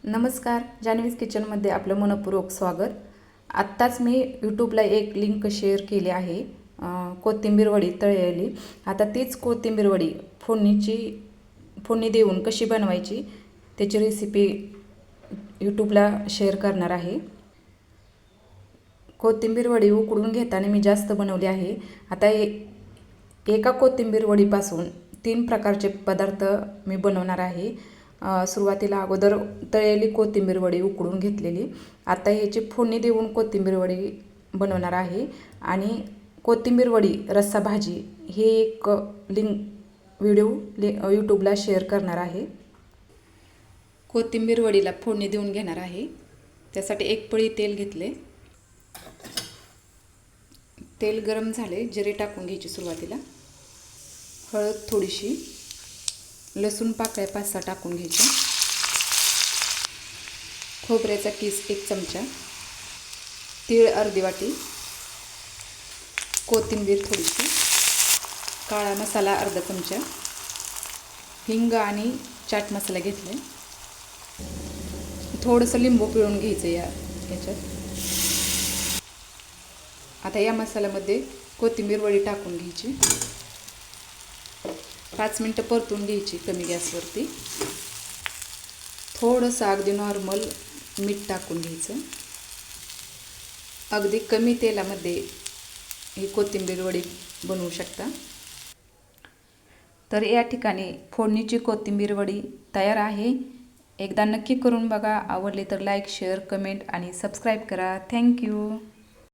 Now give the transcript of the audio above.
नमस्कार, जान्हवीज किचनमध्ये आपलं मनपूर्वक स्वागत। आत्ताच मी यूट्यूबला एक लिंक शेअर केली आहे, कोथिंबीर वडी तळलेली। आता तीच कोथिंबीर वडी फोडणी देऊन कशी बनवायची त्याची रेसिपी यूट्यूबला शेअर करणार आहे। कोथिंबीर वडी उकडून घेताना मी जास्त बनवली आहे। आता एका कोथिंबीर वडीपासून 3 प्रकारचे पदार्थ मी बनवणार आहे। सुरुवातीला अगोदर तळलेली कोथिंबीर वडी उकडून घेतलेली, आता ह्याची फोडणी देऊन कोथिंबीर वडी बनवणार आहे। आणि कोथिंबीर वडी रस्सा भाजी हे एक व्हिडिओ यूट्यूबला शेअर करणार आहे। कोथिंबीर वडीला फोडणी देऊन घेणार आहे। त्यासाठी एक पळी तेल घेतले। तेल गरम झाले, जिरे टाकून घ्यायची सुरुवातीला। हळद थोडीशी, लसूण पाकळ्या 5-6 टाकून घ्यायच्या। खोबऱ्याचा किस 1 चमचा, तीळ अर्धी वाटी, कोथिंबीर थोडीशी, काळा मसाला अर्धा चमचा, हिंग आणि चाट मसाला घेतले। थोडंसं लिंबू पिळून घ्यायचं याच्यात। आता या मसाल्यामध्ये कोथिंबीर वडी टाकून घ्यायची। 5 मिनिटं परतून घ्यायची कमी गॅसवरती। थोडंसं अगदी नॉर्मल मीठ टाकून घ्यायचं। अगदी कमी तेलामध्ये ही कोथिंबीर वडी बनवू शकता। तर या ठिकाणी फोडणीची कोथिंबीर वडी तयार आहे। एकदा नक्की करून बघा। आवडले तर लाईक, शेअर, कमेंट आणि सबस्क्राईब करा। थँक्यू।